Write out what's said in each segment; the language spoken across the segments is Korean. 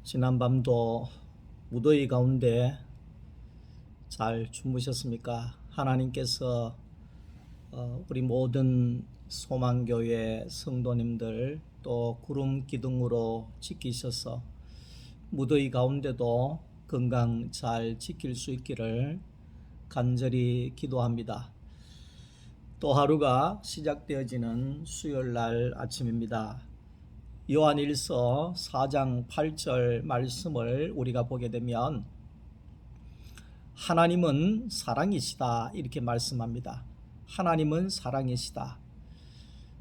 지난밤도 무더위 가운데 잘 주무셨습니까? 하나님께서 우리 모든 소망교회 성도님들 또 구름 기둥으로 지키셔서 무더위 가운데도 건강 잘 지킬 수 있기를 간절히 기도합니다. 또 하루가 시작되어지는 수요일날 아침입니다. 요한일서 4장 8절 말씀을 우리가 보게 되면 하나님은 사랑이시다 이렇게 말씀합니다. 하나님은 사랑이시다.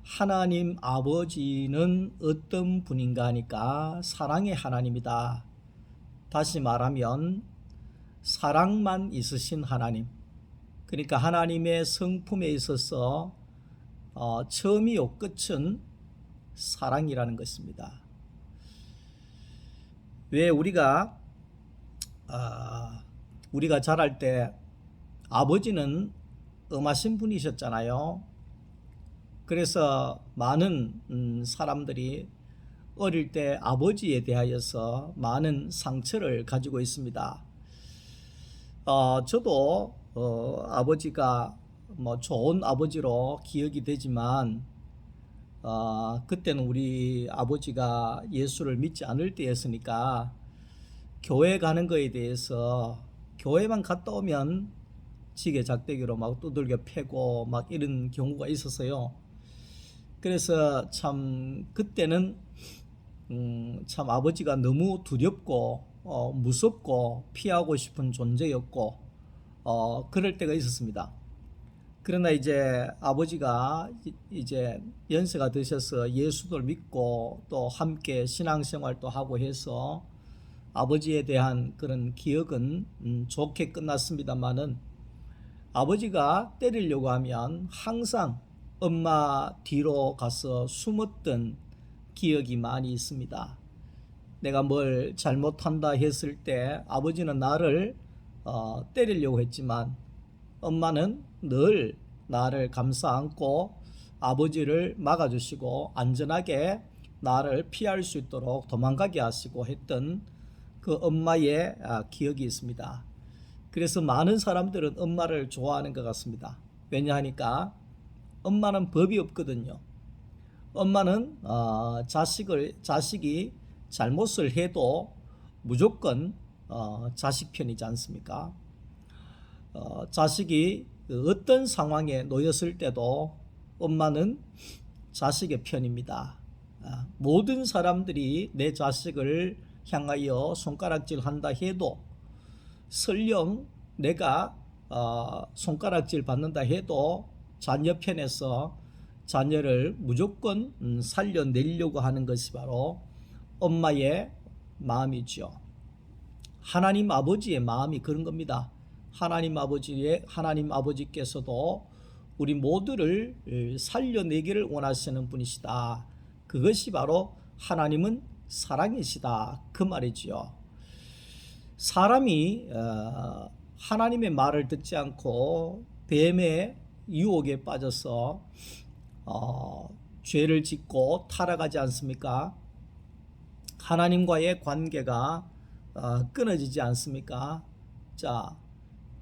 하나님 아버지는 어떤 분인가 하니까 사랑의 하나님이다. 다시 말하면 사랑만 있으신 하나님. 그러니까 하나님의 성품에 있어서 처음이요 끝은 사랑이라는 것입니다. 왜 우리가 자랄 때 아버지는 엄하신 분이셨잖아요. 그래서 많은 사람들이 어릴 때 아버지에 대하여서 많은 상처를 가지고 있습니다. 저도 아버지가 좋은 아버지로 기억이 되지만 그때는 우리 아버지가 예수를 믿지 않을 때였으니까 교회 가는 거에 대해서 교회만 갔다 오면 지게작대기로 막 두들겨 패고 막 이런 경우가 있었어요. 그래서 참 그때는 참 아버지가 너무 두렵고 무섭고 피하고 싶은 존재였고 그럴 때가 있었습니다. 그러나 이제 아버지가 이제 연세가 드셔서 예수를 믿고 또 함께 신앙생활도 하고 해서 아버지에 대한 그런 기억은 좋게 끝났습니다만은 아버지가 때리려고 하면 항상 엄마 뒤로 가서 숨었던 기억이 많이 있습니다. 내가 뭘 잘못한다 했을 때 아버지는 나를 때리려고 했지만 엄마는 늘 나를 감싸 안고 아버지를 막아주시고 안전하게 나를 피할 수 있도록 도망가게 하시고 했던 그 엄마의 기억이 있습니다. 그래서 많은 사람들은 엄마를 좋아하는 것 같습니다. 왜냐하니까 엄마는 법이 없거든요. 엄마는 자식이 잘못을 해도 무조건 자식 편이지 않습니까? 자식이 어떤 상황에 놓였을 때도 엄마는 자식의 편입니다. 모든 사람들이 내 자식을 향하여 손가락질 한다 해도 설령 내가 손가락질 받는다 해도 자녀 편에서 자녀를 무조건 살려내려고 하는 것이 바로 엄마의 마음이죠. 하나님 아버지의 마음이 그런 겁니다. 하나님 아버지께서도 우리 모두를 살려내기를 원하시는 분이시다. 그것이 바로 하나님은 사랑이시다. 그 말이지요. 사람이 하나님의 말을 듣지 않고 뱀의 유혹에 빠져서 죄를 짓고 타락하지 않습니까? 하나님과의 관계가 끊어지지 않습니까? 자,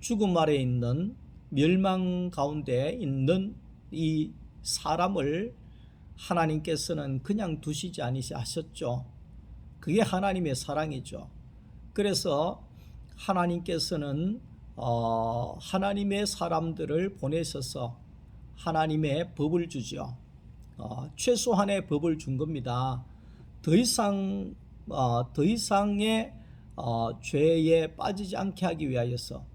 죽음 아래 있는 멸망 가운데 있는 이 사람을 하나님께서는 그냥 두시지 않으셨죠. 그게 하나님의 사랑이죠. 그래서 하나님께서는 하나님의 사람들을 보내셔서 하나님의 법을 주죠. 최소한의 법을 준 겁니다. 더 이상의 죄에 빠지지 않게 하기 위하여서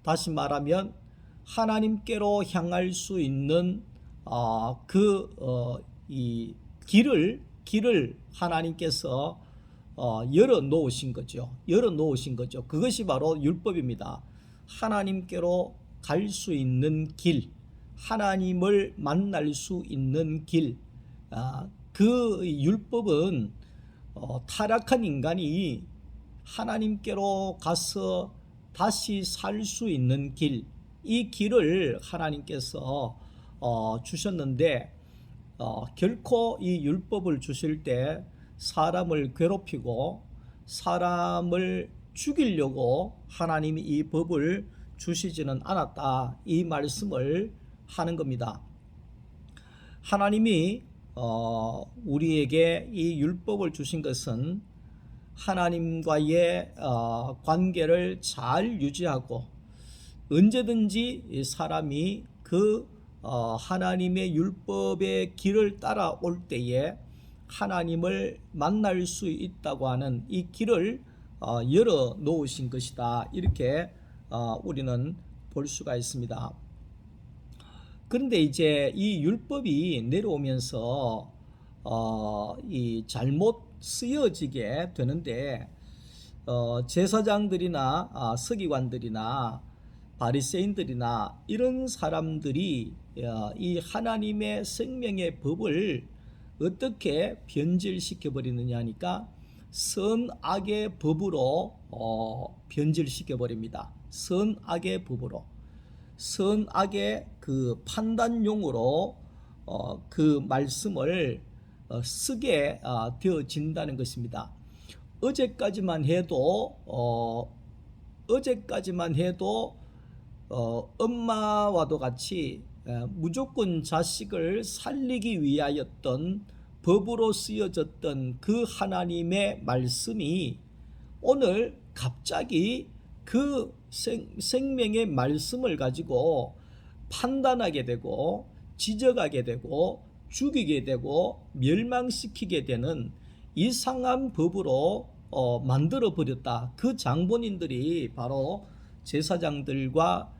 다시 말하면 하나님께로 향할 수 있는 이 길을 하나님께서 열어 놓으신 거죠. 그것이 바로 율법입니다. 하나님께로 갈 수 있는 길, 하나님을 만날 수 있는 길. 그 율법은 타락한 인간이 하나님께로 가서 다시 살 수 있는 길, 이 길을 하나님께서 주셨는데 결코 이 율법을 주실 때 사람을 괴롭히고 사람을 죽이려고 하나님이 이 법을 주시지는 않았다. 이 말씀을 하는 겁니다. 하나님이 우리에게 이 율법을 주신 것은 하나님과의 관계를 잘 유지하고 언제든지 사람이 그 하나님의 율법의 길을 따라올 때에 하나님을 만날 수 있다고 하는 이 길을 열어 놓으신 것이다. 이렇게 우리는 볼 수가 있습니다. 그런데 이제 이 율법이 내려오면서 이 잘못 쓰여지게 되는데 제사장들이나 서기관들이나 바리새인들이나 이런 사람들이 이 하나님의 생명의 법을 어떻게 변질시켜 버리느냐 하니까 선악의 법으로 변질시켜 버립니다. 선악의 법으로, 선악의 그 판단용으로 그 말씀을 쓰게 되어진다는 것입니다. 어제까지만 해도 엄마와도 같이 무조건 자식을 살리기 위하였던 법으로 쓰여졌던 그 하나님의 말씀이 오늘 갑자기 그 생명의 말씀을 가지고 판단하게 되고 지적하게 되고 죽이게 되고 멸망시키게 되는 이상한 법으로 만들어 버렸다. 그 장본인들이 바로 제사장들과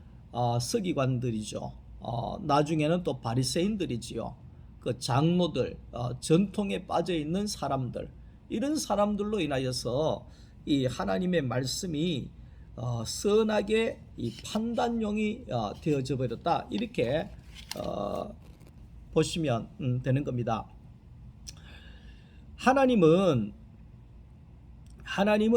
서기관들이죠. 나중에는 또 바리새인들이지요. 그 장로들, 전통에 빠져 있는 사람들, 이런 사람들로 인하여서 이 하나님의 말씀이 선하게 이 판단용이 되어져 버렸다. 이렇게 보시면 되는 겁니다. 하나님은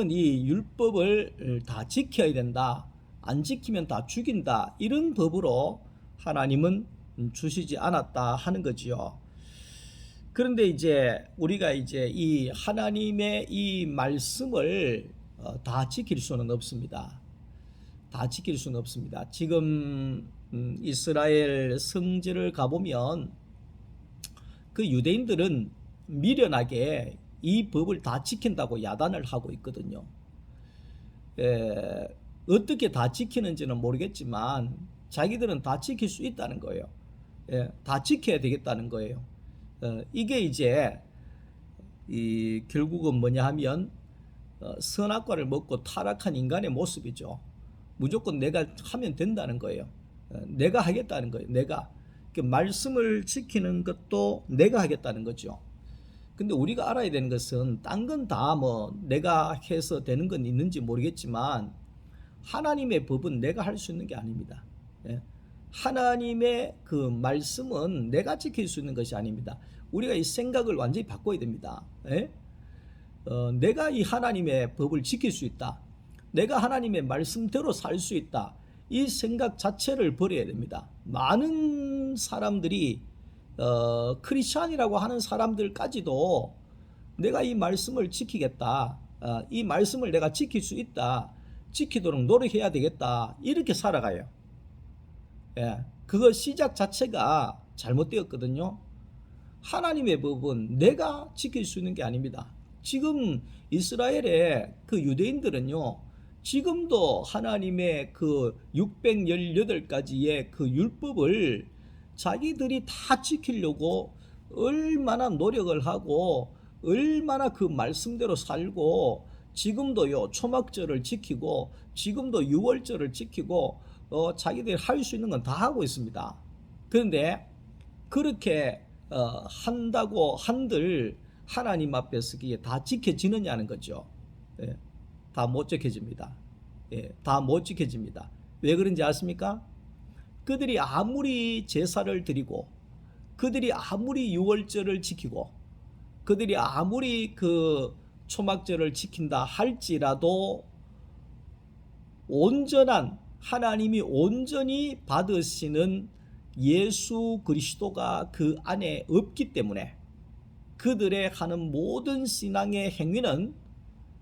이 율법을 다 지켜야 된다. 안 지키면 다 죽인다. 이런 법으로 하나님은 주시지 않았다 하는 거지요. 그런데 이제 우리가 이제 이 하나님의 이 말씀을 다 지킬 수는 없습니다. 다 지킬 수는 없습니다. 지금 이스라엘 성지를 가보면 그 유대인들은 미련하게 이 법을 다 지킨다고 야단을 하고 있거든요. 어떻게 다 지키는지는 모르겠지만 자기들은 다 지킬 수 있다는 거예요. 다 지켜야 되겠다는 거예요. 이게 이제 결국은 뭐냐 하면 선악과를 먹고 타락한 인간의 모습이죠. 무조건 내가 하면 된다는 거예요. 내가 하겠다는 거예요. 내가 말씀을 지키는 것도 내가 하겠다는 거죠. 근데 우리가 알아야 되는 것은 딴 건 다 뭐 내가 해서 되는 건 있는지 모르겠지만 하나님의 법은 내가 할 수 있는 게 아닙니다. 하나님의 그 말씀은 내가 지킬 수 있는 것이 아닙니다. 우리가 이 생각을 완전히 바꿔야 됩니다. 내가 이 하나님의 법을 지킬 수 있다. 내가 하나님의 말씀대로 살 수 있다. 이 생각 자체를 버려야 됩니다. 많은 사람들이 크리스찬이라고 하는 사람들까지도 내가 이 말씀을 지키겠다. 이 말씀을 내가 지킬 수 있다. 지키도록 노력해야 되겠다. 이렇게 살아가요. 그거 시작 자체가 잘못되었거든요. 하나님의 법은 내가 지킬 수 있는 게 아닙니다. 지금 이스라엘의 그 유대인들은요, 지금도 하나님의 그 618가지의 그 율법을 자기들이 다 지키려고 얼마나 노력을 하고 얼마나 그 말씀대로 살고 지금도요 초막절을 지키고 지금도 유월절을 지키고 자기들이 할 수 있는 건 다 하고 있습니다. 그런데 그렇게 한다고 한들 하나님 앞에서 그게 다 지켜지느냐는 거죠. 다 못 지켜집니다. 다 못 지켜집니다. 왜 그런지 아십니까? 그들이 아무리 제사를 드리고 그들이 아무리 유월절을 지키고 그들이 아무리 그 초막절을 지킨다 할지라도 온전한 하나님이 온전히 받으시는 예수 그리스도가 그 안에 없기 때문에 그들의 하는 모든 신앙의 행위는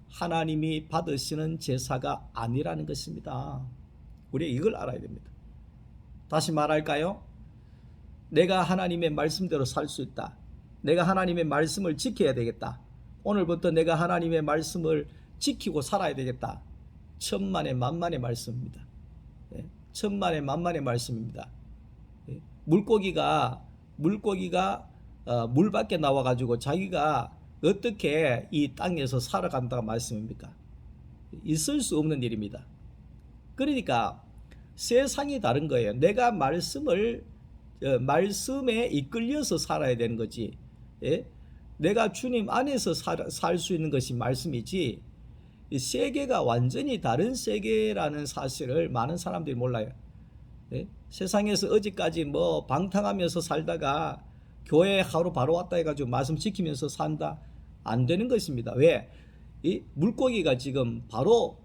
하나님이 받으시는 제사가 아니라는 것입니다. 우리 이걸 알아야 됩니다. 다시 말할까요? 내가 하나님의 말씀대로 살 수 있다. 내가 하나님의 말씀을 지켜야 되겠다. 오늘부터 내가 하나님의 말씀을 지키고 살아야 되겠다. 천만의 만만의 말씀입니다. 천만의 만만의 말씀입니다. 물고기가 물 밖에 나와가지고 자기가 어떻게 이 땅에서 살아간다가 말씀입니까? 있을 수 없는 일입니다. 그러니까 세상이 다른 거예요. 내가 말씀에 이끌려서 살아야 되는 거지. 내가 주님 안에서 살 수 있는 것이 말씀이지, 이 세계가 완전히 다른 세계라는 사실을 많은 사람들이 몰라요. 세상에서 어제까지 뭐 방탕하면서 살다가 교회에 하루 바로 왔다 해가지고 말씀 지키면서 산다, 안 되는 것입니다. 왜? 이 물고기가 지금 바로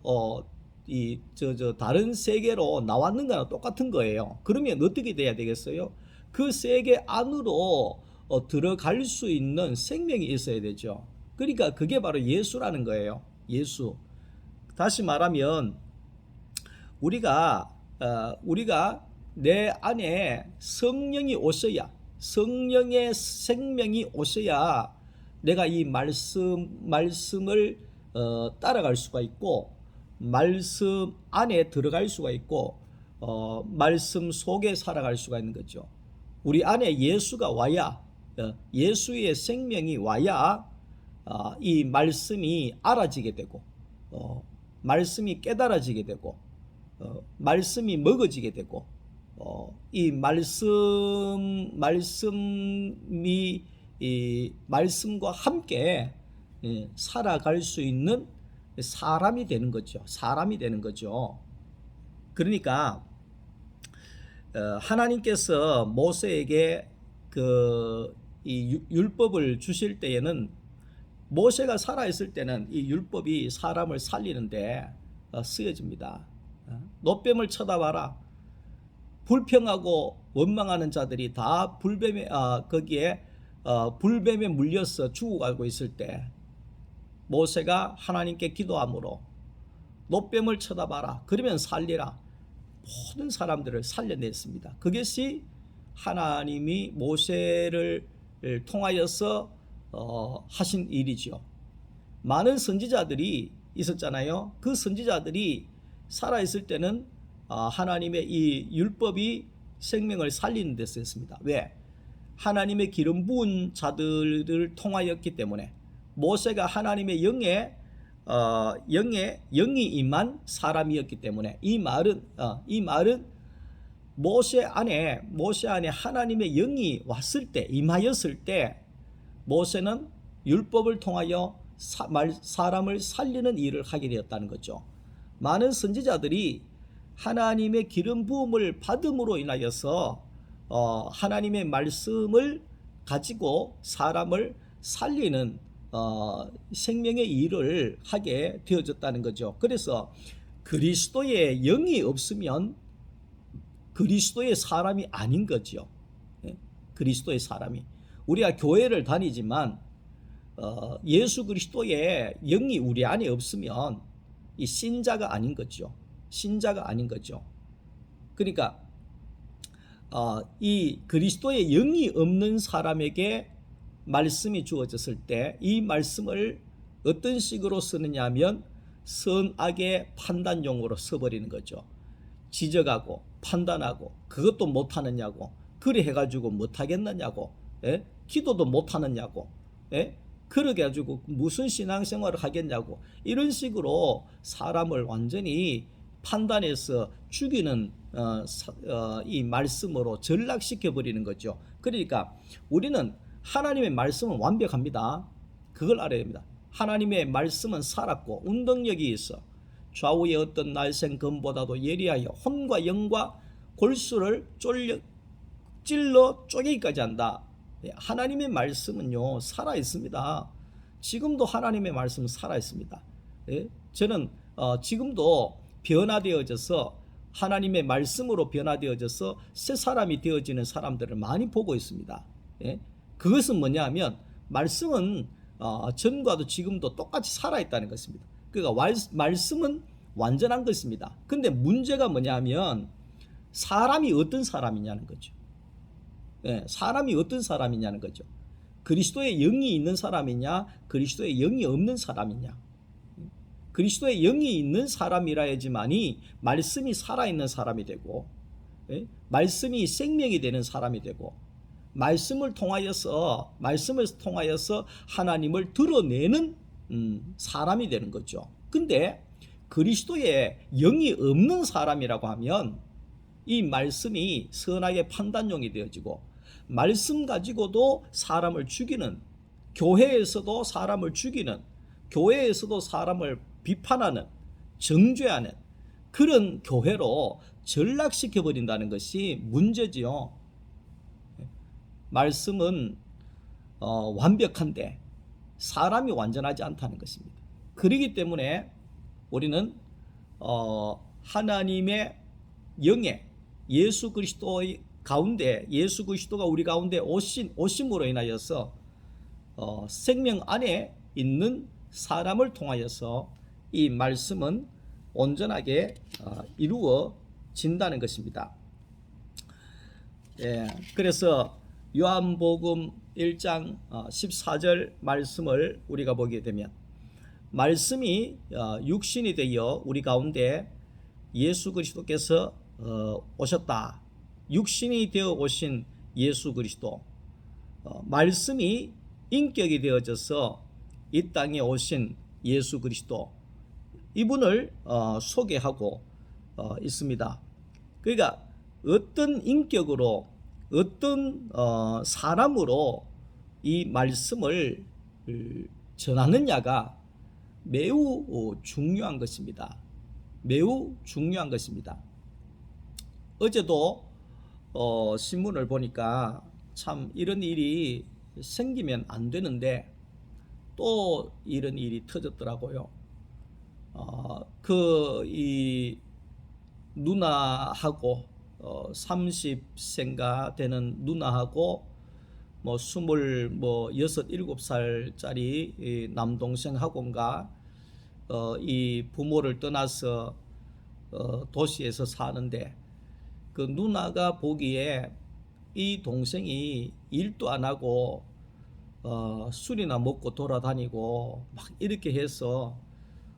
다른 세계로 나왔는 거랑 똑같은 거예요. 그러면 어떻게 돼야 되겠어요? 그 세계 안으로 들어갈 수 있는 생명이 있어야 되죠. 그러니까 그게 바로 예수라는 거예요. 예수. 다시 말하면 우리가 내 안에 성령이 오셔야, 성령의 생명이 오셔야 내가 이 말씀을 따라갈 수가 있고, 말씀 안에 들어갈 수가 있고, 말씀 속에 살아갈 수가 있는 거죠. 우리 안에 예수가 와야, 예수의 생명이 와야 이 말씀이 알아지게 되고, 말씀이 깨달아지게 되고, 말씀이 먹어지게 되고, 이 말씀과 함께 살아갈 수 있는 사람이 되는 거죠. 사람이 되는 거죠. 그러니까 하나님께서 모세에게 이 율법을 주실 때에는, 모세가 살아있을 때는 이 율법이 사람을 살리는데 쓰여집니다. 노뱀을 쳐다봐라. 불평하고 원망하는 자들이 다 거기에 불뱀에 물려서 죽어가고 있을 때 모세가 하나님께 기도함으로 노뱀을 쳐다봐라. 그러면 살리라. 모든 사람들을 살려냈습니다. 그것이 하나님이 모세를 통하여서 하신 일이죠. 많은 선지자들이 있었잖아요. 그 선지자들이 살아있을 때는 하나님의 이 율법이 생명을 살리는 데 쓰였습니다. 왜? 하나님의 기름 부은 자들을 통하였기 때문에. 모세가 하나님의 영이 임한 사람이었기 때문에. 이 말은 모세 안에 하나님의 영이 왔을 때, 임하였을 때 모세는 율법을 통하여 사람을 살리는 일을 하게 되었다는 거죠. 많은 선지자들이 하나님의 기름 부음을 받음으로 인하여서 하나님의 말씀을 가지고 사람을 살리는 생명의 일을 하게 되어졌다는 거죠. 그래서 그리스도의 영이 없으면 그리스도의 사람이 아닌 거죠. 그리스도의 사람이. 우리가 교회를 다니지만 예수 그리스도의 영이 우리 안에 없으면 이 신자가 아닌 거죠. 신자가 아닌 거죠. 그러니까 이 그리스도의 영이 없는 사람에게 말씀이 주어졌을 때 이 말씀을 어떤 식으로 쓰느냐 하면 선악의 판단용으로 써버리는 거죠. 지적하고 판단하고, 그것도 못하느냐고, 그래 해가지고 못하겠느냐고, 기도도 못하느냐고, 그러게 가지고 무슨 신앙생활을 하겠냐고, 이런 식으로 사람을 완전히 판단해서 죽이는 이 말씀으로 전락시켜 버리는 거죠. 그러니까 우리는 하나님의 말씀은 완벽합니다. 그걸 알아야 됩니다. 하나님의 말씀은 살았고 운동력이 있어 좌우의 어떤 날쌘 검보다도 예리하여 혼과 영과 골수를 찔러 쪼개기까지 한다. 하나님의 말씀은요 살아 있습니다. 지금도 하나님의 말씀은 살아 있습니다. 저는 지금도 변화되어져서 하나님의 말씀으로 변화되어져서 새 사람이 되어지는 사람들을 많이 보고 있습니다. 그것은 뭐냐 하면 말씀은 전과도 지금도 똑같이 살아있다는 것입니다. 그러니까 말씀은 완전한 것입니다. 근데 문제가 뭐냐면 사람이 어떤 사람이냐는 거죠. 예, 사람이 어떤 사람이냐는 거죠. 그리스도의 영이 있는 사람이냐, 그리스도의 영이 없는 사람이냐. 그리스도의 영이 있는 사람이라야지만이 말씀이 살아있는 사람이 되고, 예? 말씀이 생명이 되는 사람이 되고, 말씀을 통하여서 하나님을 드러내는 사람이 되는 거죠. 근데 그리스도의 영이 없는 사람이라고 하면 이 말씀이 선악의 판단용이 되어지고, 말씀 가지고도 사람을 죽이는, 교회에서도 사람을 죽이는, 교회에서도 사람을 비판하는, 정죄하는 그런 교회로 전락시켜 버린다는 것이 문제지요. 말씀은 완벽한데 사람이 완전하지 않다는 것입니다. 그렇기 때문에 우리는 하나님의 영에 예수 그리스도의 가운데, 예수 그리스도가 우리 가운데 오심으로 인하여서 생명 안에 있는 사람을 통하여서 이 말씀은 온전하게 이루어진다는 것입니다. 예, 그래서 요한복음 1장 14절 말씀을 우리가 보게 되면, 말씀이 육신이 되어 우리 가운데 예수 그리스도께서 오셨다. 육신이 되어 오신 예수 그리스도, 말씀이 인격이 되어져서 이 땅에 오신 예수 그리스도, 이분을 소개하고 있습니다. 그러니까 어떤 인격으로, 어떤 사람으로 이 말씀을 전하느냐가 매우 중요한 것입니다. 매우 중요한 것입니다. 어제도 신문을 보니까 참 이런 일이 생기면 안 되는데 또 이런 일이 터졌더라고요. 이 누나하고 30세인가 되는 누나하고 뭐 26, 7살짜리 남동생하고인가 이 부모를 떠나서 도시에서 사는데, 그 누나가 보기에 이 동생이 일도 안 하고 술이나 먹고 돌아다니고 막 이렇게 해서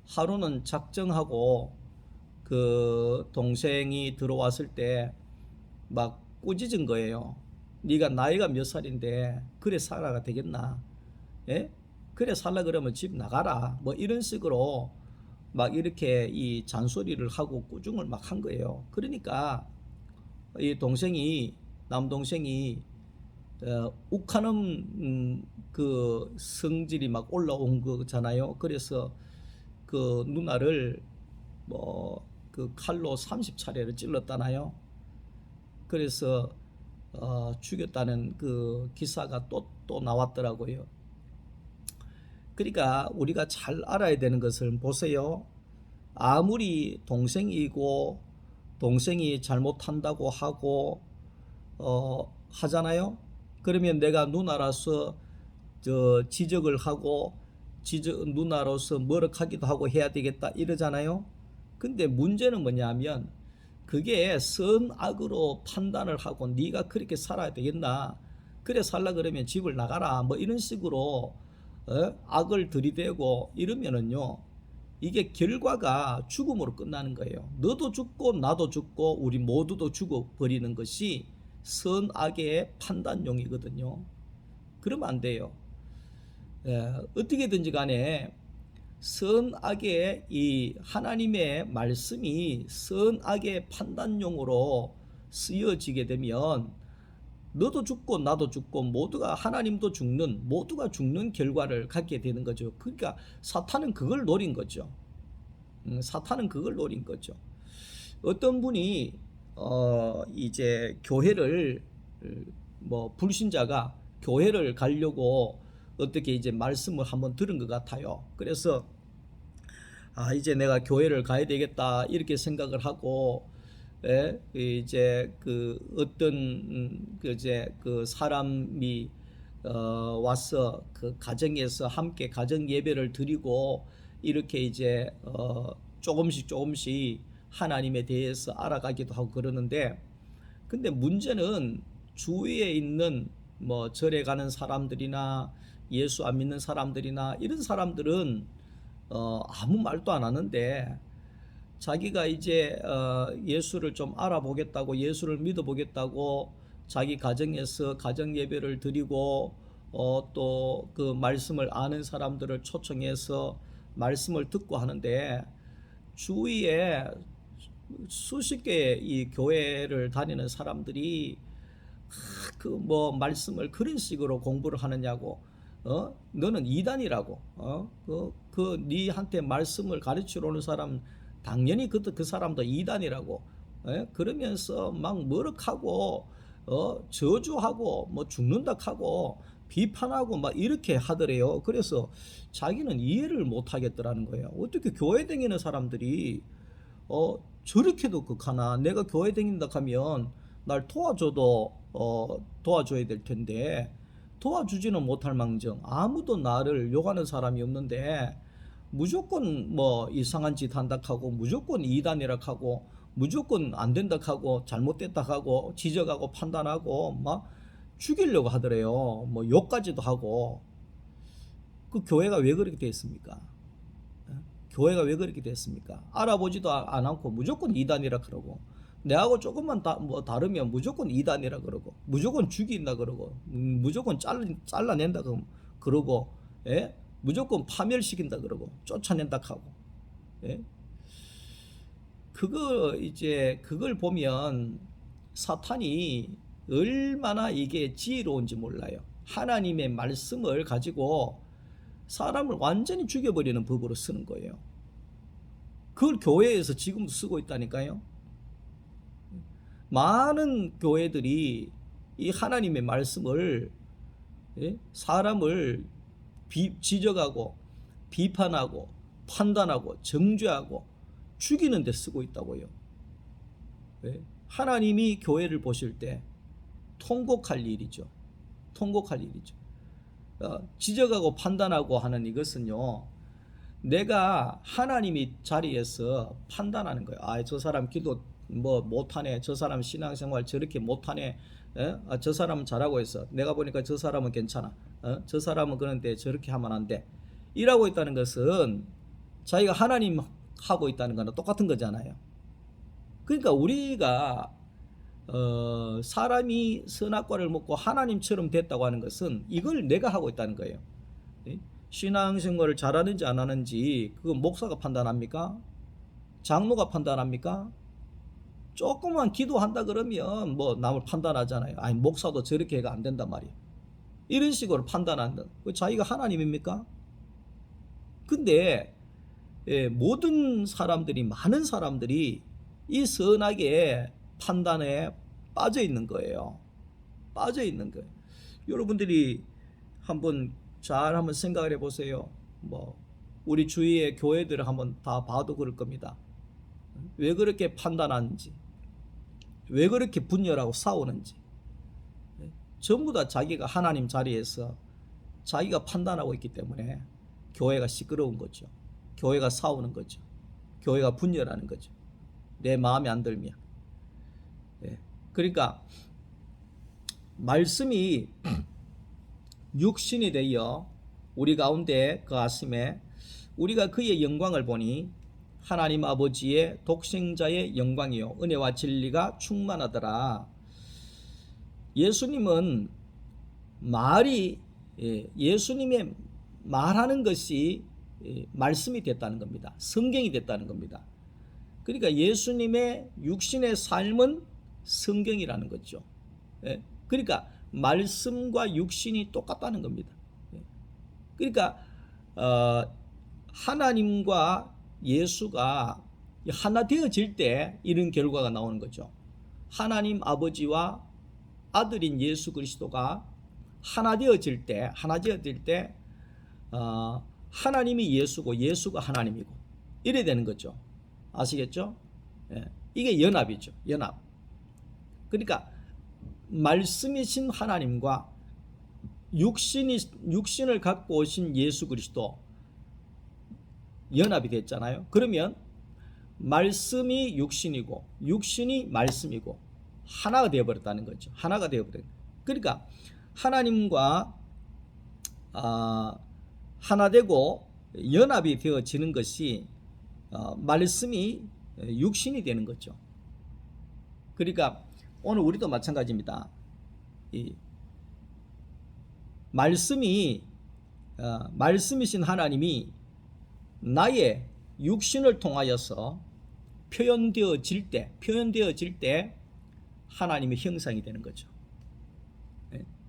하루는 작정하고 그 동생이 들어왔을 때 막 꾸짖은 거예요. 네가 나이가 몇 살인데 그래 살아가 되겠나? 예? 그래 살라 그러면 집 나가라. 뭐 이런 식으로 막 이렇게 이 잔소리를 하고 꾸중을 막 한 거예요. 그러니까 이 남동생이 욱하는 그 성질이 막 올라온 거잖아요. 그래서 그 누나를 그 칼로 30차례를 찔렀다나요. 그래서 죽였다는 그 기사가 또 나왔더라고요. 그러니까 우리가 잘 알아야 되는 것을 보세요. 아무리 동생이고 동생이 잘못한다고 하고 하잖아요. 그러면 내가 누나라서 지적을 하고 누나로서 뭐락하기도 하고 해야 되겠다 이러잖아요. 근데 문제는 뭐냐면 그게 선악으로 판단을 하고 네가 그렇게 살아야 되겠나, 그래 살라 그러면 집을 나가라, 뭐 이런 식으로 악을 들이대고 이러면은요, 이게 결과가 죽음으로 끝나는 거예요. 너도 죽고 나도 죽고 우리 모두도 죽어버리는 것이 선악의 판단용이거든요. 그러면 안 돼요. 어떻게든지 간에 선악의 이 하나님의 말씀이 선악의 판단용으로 쓰여지게 되면 너도 죽고 나도 죽고 하나님도 죽는, 모두가 죽는 결과를 갖게 되는 거죠. 그러니까 사탄은 그걸 노린 거죠. 사탄은 그걸 노린 거죠. 어떤 분이 이제 교회를 불신자가 교회를 가려고 어떻게 이제 말씀을 한번 들은 것 같아요. 그래서 이제 내가 교회를 가야 되겠다 이렇게 생각을 하고, 이제 그 어떤 그 사람이 와서 그 가정에서 함께 가정 예배를 드리고 이렇게 이제 조금씩 하나님에 대해서 알아가기도 하고 그러는데, 근데 문제는 주위에 있는 뭐 절에 가는 사람들이나 예수 안 믿는 사람들이나 이런 사람들은 아무 말도 안 하는데, 자기가 이제 예수를 좀 알아보겠다고, 예수를 믿어보겠다고 자기 가정에서 가정 예배를 드리고 또 그 말씀을 아는 사람들을 초청해서 말씀을 듣고 하는데, 주위에 수십 개의 이 교회를 다니는 사람들이 그 뭐 말씀을 그런 식으로 공부를 하느냐고, 너는 이단이라고, 그 니한테 말씀을 가르치러 오는 사람 당연히 그 사람도 이단이라고, 그러면서 막 머럭하고 저주하고 뭐 죽는다 하고 비판하고 막 이렇게 하더래요. 그래서 자기는 이해를 못 하겠더라는 거예요. 어떻게 교회 다니는 사람들이 저렇게도 극하나. 내가 교회 다닌다 하면 날 도와줘도 도와줘야 될 텐데 도와주지는 못할 망정 아무도 나를 욕하는 사람이 없는데 무조건 뭐 이상한 짓 한다 하고, 무조건 이단이라 하고, 무조건 안 된다 하고, 잘못됐다 하고, 지적하고 판단하고 막 죽이려고 하더래요. 뭐 욕까지도 하고. 그 교회가 왜 그렇게 됐습니까? 교회가 왜 그렇게 됐습니까? 알아보지도 않고 무조건 이단이라 그러고, 내하고 조금만 뭐 다르면 무조건 이단이라 그러고, 무조건 죽인다 그러고, 무조건 잘라낸다 그러고, 예? 무조건 파멸시킨다 그러고, 쫓아낸다 하고, 예? 그걸 보면 사탄이 얼마나 이게 지혜로운지 몰라요. 하나님의 말씀을 가지고 사람을 완전히 죽여버리는 법으로 쓰는 거예요. 그걸 교회에서 지금도 쓰고 있다니까요. 많은 교회들이 이 하나님의 말씀을, 사람을 지적하고 비판하고 판단하고 정죄하고 죽이는 데 쓰고 있다고요. 하나님이 교회를 보실 때 통곡할 일이죠. 통곡할 일이죠. 지적하고 판단하고 하는 이것은요, 내가 하나님이 자리에서 판단하는 거예요. 저 사람 기도 뭐 못하네, 저 사람 신앙생활 저렇게 못하네, 저 사람은 잘하고 있어, 내가 보니까 저 사람은 괜찮아, 저 사람은 그런데 저렇게 하면 안 돼, 이라고 있다는 것은 자기가 하나님 하고 있다는 거는 똑같은 거잖아요. 그러니까 우리가 사람이 선악과를 먹고 하나님처럼 됐다고 하는 것은 이걸 내가 하고 있다는 거예요. 신앙생활을 잘하는지 안 하는지 그건 목사가 판단합니까? 장로가 판단합니까? 조금만 기도한다 그러면 뭐 남을 판단하잖아요. 아니 목사도 저렇게 해가 안 된단 말이에요. 이런 식으로 판단한다. 자기가 하나님입니까? 근데 모든 사람들이, 많은 사람들이 이 선악의 판단에 빠져 있는 거예요. 빠져 있는 거예요. 여러분들이 한번 생각을 해보세요. 뭐 우리 주위의 교회들을 한번 다 봐도 그럴 겁니다. 왜 그렇게 판단하는지, 왜 그렇게 분열하고 싸우는지, 전부 다 자기가 하나님 자리에서 자기가 판단하고 있기 때문에 교회가 시끄러운 거죠. 교회가 싸우는 거죠. 교회가 분열하는 거죠. 내 마음에 안 들면. 그러니까 말씀이 육신이 되어 우리 가운데 그 아침에 우리가 그의 영광을 보니 하나님 아버지의 독생자의 영광이요 은혜와 진리가 충만하더라. 예수님은 예수님의 말하는 것이 말씀이 됐다는 겁니다. 성경이 됐다는 겁니다. 그러니까 예수님의 육신의 삶은 성경이라는 거죠. 그러니까 말씀과 육신이 똑같다는 겁니다. 그러니까 하나님과 예수가 하나 되어질 때 이런 결과가 나오는 거죠. 하나님 아버지와 아들인 예수 그리스도가 하나 되어질 때 하나님이 예수고 예수가 하나님이고 이래 되는 거죠. 아시겠죠? 이게 연합이죠. 연합. 그러니까 말씀이신 하나님과 육신을 갖고 오신 예수 그리스도 연합이 됐잖아요. 그러면 말씀이 육신이고 육신이 말씀이고 하나가 되어버렸다는 거죠. 하나가 되어버린. 그러니까 하나님과 하나 되고 연합이 되어지는 것이 말씀이 육신이 되는 거죠. 그러니까 오늘 우리도 마찬가지입니다. 이 말씀이신 하나님이 나의 육신을 통하여서 표현되어질 때 하나님의 형상이 되는 거죠.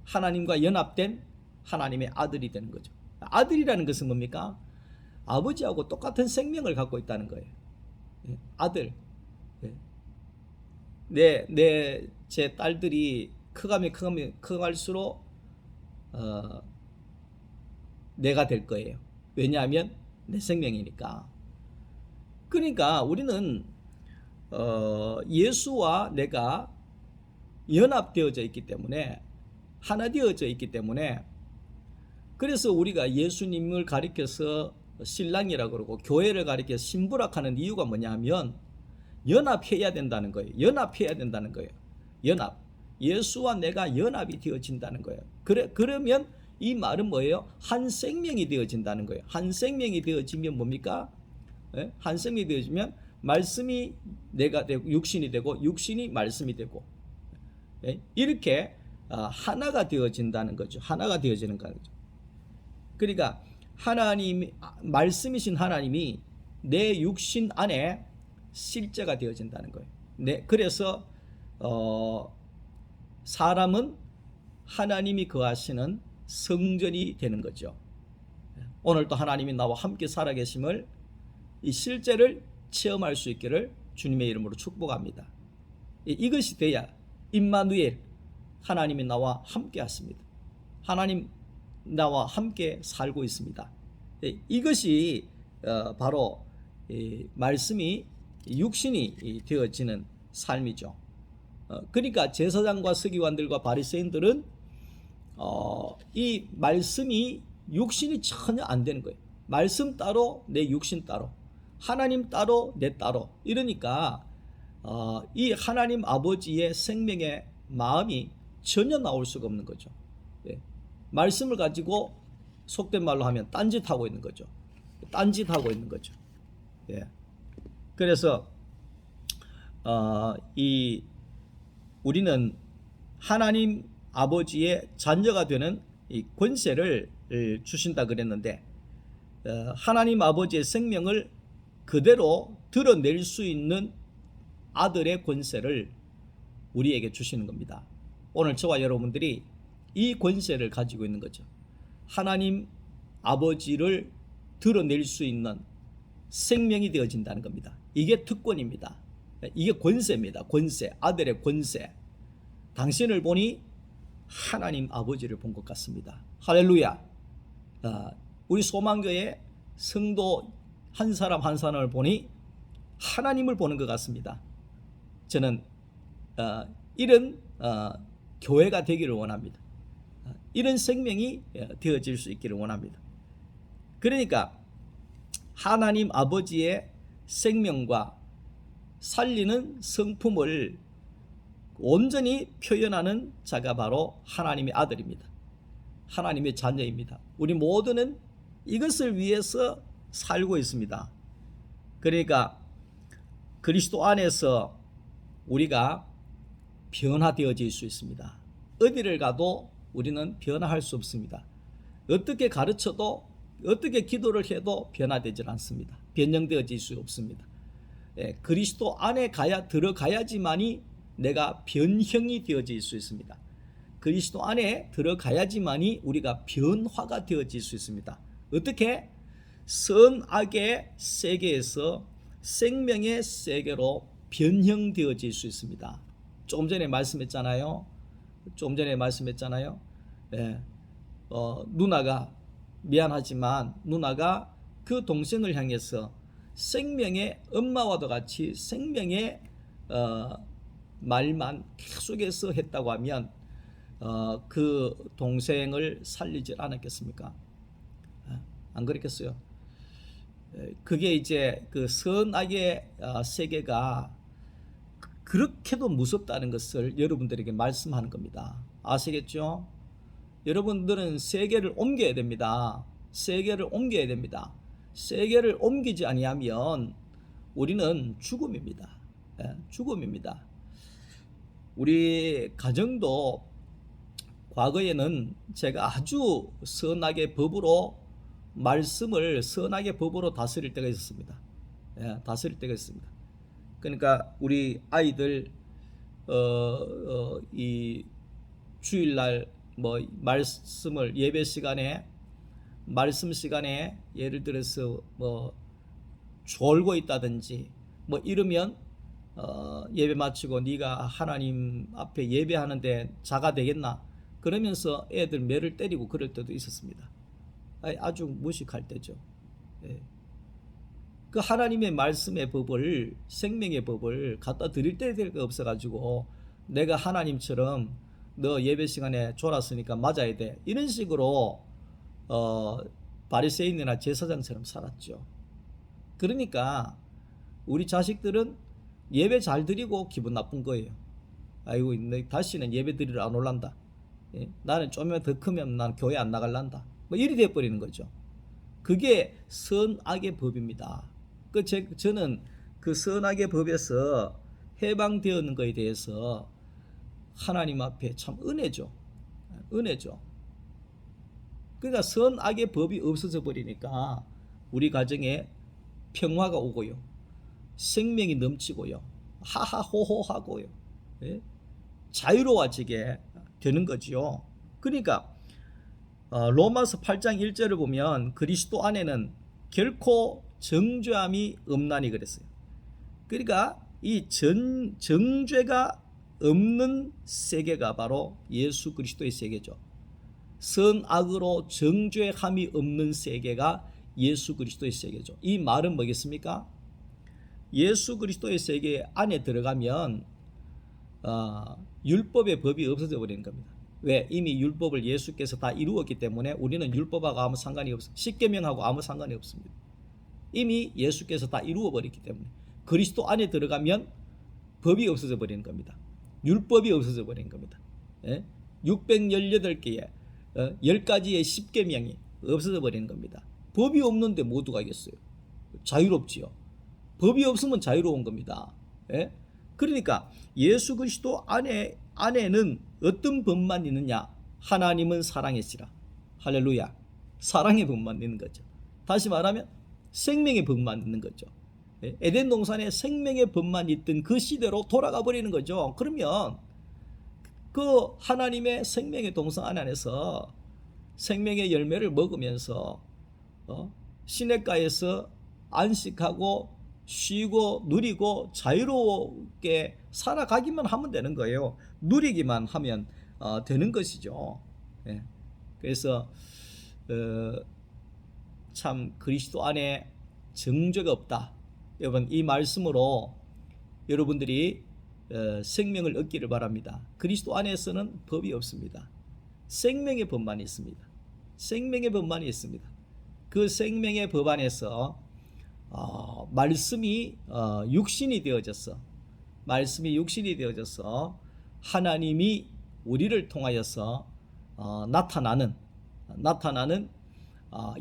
하나님과 연합된 하나님의 아들이 되는 거죠. 아들이라는 것은 뭡니까? 아버지하고 똑같은 생명을 갖고 있다는 거예요. 아들. 제 딸들이 커갈수록 내가 될 거예요. 왜냐하면 내 생명이니까. 그러니까 우리는 예수와 내가 연합되어져 있기 때문에, 하나 되어져 있기 때문에, 그래서 우리가 예수님을 가리켜서 신랑이라고 그러고 교회를 가리켜서 신부락하는 이유가 뭐냐 하면 연합해야 된다는 거예요. 연합해야 된다는 거예요. 연합. 예수와 내가 연합이 되어진다는 거예요. 그러면 이 말은 뭐예요? 한 생명이 되어진다는 거예요. 한 생명이 되어지면 뭡니까? 한 생명이 되어지면 말씀이 내가 되고 육신이 되고 육신이 말씀이 되고 이렇게 하나가 되어진다는 거죠. 하나가 되어지는 거죠. 그러니까 말씀이신 하나님이 내 육신 안에 실제가 되어진다는 거예요. 그래서 사람은 하나님이 거하시는 성전이 되는 거죠. 오늘도 하나님이 나와 함께 살아계심을, 이 실제를 체험할 수 있기를 주님의 이름으로 축복합니다. 이것이 돼야 임마누엘, 하나님이 나와 함께 하십니다. 하나님 나와 함께 살고 있습니다. 이것이 바로 말씀이 육신이 되어지는 삶이죠. 그러니까 제사장과 서기관들과 바리새인들은 이 말씀이 육신이 전혀 안 되는 거예요. 말씀 따로 내 육신 따로, 하나님 따로 내 따로. 이러니까 이 하나님 아버지의 생명의 마음이 전혀 나올 수가 없는 거죠. 말씀을 가지고 속된 말로 하면 딴짓하고 있는 거죠. 딴짓하고 있는 거죠. 그래서 우리는 하나님 아버지의 자녀가 되는 이 권세를 주신다 그랬는데, 하나님 아버지의 생명을 그대로 드러낼 수 있는 아들의 권세를 우리에게 주시는 겁니다. 오늘 저와 여러분들이 이 권세를 가지고 있는 거죠. 하나님 아버지를 드러낼 수 있는 생명이 되어진다는 겁니다. 이게 특권입니다. 이게 권세입니다. 권세, 아들의 권세. 당신을 보니 하나님 아버지를 본 것 같습니다. 할렐루야. 우리 소망교회 성도 한 사람 한 사람을 보니 하나님을 보는 것 같습니다. 저는 이런 교회가 되기를 원합니다. 이런 생명이 되어질 수 있기를 원합니다. 그러니까 하나님 아버지의 생명과 살리는 성품을 온전히 표현하는 자가 바로 하나님의 아들입니다. 하나님의 자녀입니다. 우리 모두는 이것을 위해서 살고 있습니다. 그러니까 그리스도 안에서 우리가 변화되어질 수 있습니다. 어디를 가도 우리는 변화할 수 없습니다. 어떻게 가르쳐도, 어떻게 기도를 해도 변화되질 않습니다. 변형되어질 수 없습니다. 그리스도 안에 들어가야지만이 내가 변형이 되어질 수 있습니다. 그리스도 안에 들어가야지만이 우리가 변화가 되어질 수 있습니다. 어떻게? 선악의 세계에서 생명의 세계로 변형되어질 수 있습니다. 조금 전에 말씀했잖아요. 누나가 미안하지만 누나가 그 동생을 향해서 생명의 엄마와도 같이 생명의 말만 계속해서 했다고 하면 그 동생을 살리질 않았겠습니까? 안 그랬겠어요? 그게 이제 그 선악의 세계가 그렇게도 무섭다는 것을 여러분들에게 말씀하는 겁니다. 아시겠죠? 여러분들은 세계를 옮겨야 됩니다. 세계를 옮겨야 됩니다. 세계를 옮기지 아니하면 우리는 죽음입니다. 죽음입니다. 우리 가정도 과거에는 제가 아주 선악의 법으로 말씀을 선악의 법으로 다스릴 때가 있었습니다. 다스릴 때가 있습니다. 그러니까 우리 아이들 이 주일날 뭐 말씀을 예배 시간에 말씀 시간에 예를 들어서 뭐 졸고 있다든지 뭐 이러면 예배 마치고 네가 하나님 앞에 예배하는데 자가 되겠나 그러면서 애들 매를 때리고 그럴 때도 있었습니다. 아주 무식할 때죠. 그 하나님의 말씀의 법을 생명의 법을 갖다 드릴 때가 없어가지고 내가 하나님처럼 너 예배 시간에 졸았으니까 맞아야 돼 이런 식으로 바리새인이나 제사장처럼 살았죠. 그러니까 우리 자식들은 예배 잘 드리고 기분 나쁜 거예요. 아이고 다시는 예배 드리러 안 올란다. 나는 좀만 더 크면 난 교회 안 나갈란다. 뭐 이리 돼버리는 거죠. 그게 선악의 법입니다. 저는 그 선악의 법에서 해방되었는 것에 대해서 하나님 앞에 참 은혜죠. 은혜죠. 그러니까 선악의 법이 없어져 버리니까 우리 가정에 평화가 오고요. 생명이 넘치고요. 하하호호하고요. 자유로워지게 되는 거지요. 그러니까 로마서 8장 1절을 보면 그리스도 안에는 결코 정죄함이 없나니 그랬어요. 그러니까 이 정죄가 없는 세계가 바로 예수 그리스도의 세계죠. 선악으로 정죄함이 없는 세계가 예수 그리스도의 세계죠. 이 말은 뭐겠습니까? 예수 그리스도의 세계 안에 들어가면 율법의 법이 없어져 버리는 겁니다. 왜? 이미 율법을 예수께서 다 이루었기 때문에 우리는 율법하고 아무 상관이 없습니다. 십계명하고 아무 상관이 없습니다. 이미 예수께서 다 이루어 버렸기 때문에 그리스도 안에 들어가면 법이 없어져 버리는 겁니다. 율법이 없어져 버리는 겁니다. 618개의 10가지의 십계명이 없어져 버리는 겁니다. 법이 없는데 뭐 어떻게 하겠어요? 자유롭지요. 법이 없으면 자유로운 겁니다. 그러니까 예수 그리스도 안에는 어떤 법만 있느냐? 하나님은 사랑이시라. 할렐루야. 사랑의 법만 있는 거죠. 다시 말하면 생명의 법만 있는 거죠. 에덴 동산에 생명의 법만 있던 그 시대로 돌아가 버리는 거죠. 그러면 그 하나님의 생명의 동산 안에서 생명의 열매를 먹으면서 시냇가에서 안식하고 쉬고 누리고 자유롭게 살아가기만 하면 되는 거예요. 누리기만 하면 되는 것이죠. 그래서 참 그리스도 안에 정죄가 없다. 여러분 이 말씀으로 여러분들이 생명을 얻기를 바랍니다. 그리스도 안에서는 법이 없습니다. 생명의 법만 있습니다. 생명의 법만 있습니다. 그 생명의 법 안에서 말씀이 육신이 되어져서 말씀이 육신이 되어져서 하나님이 우리를 통하여서 나타나는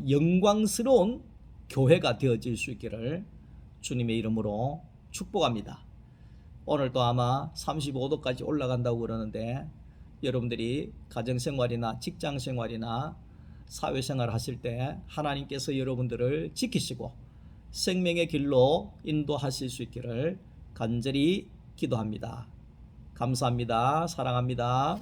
영광스러운 교회가 되어질 수 있기를 주님의 이름으로 축복합니다. 오늘도 아마 35도까지 올라간다고 그러는데 여러분들이 가정생활이나 직장생활이나 사회생활 하실 때 하나님께서 여러분들을 지키시고 생명의 길로 인도하실 수 있기를 간절히 기도합니다. 감사합니다. 사랑합니다.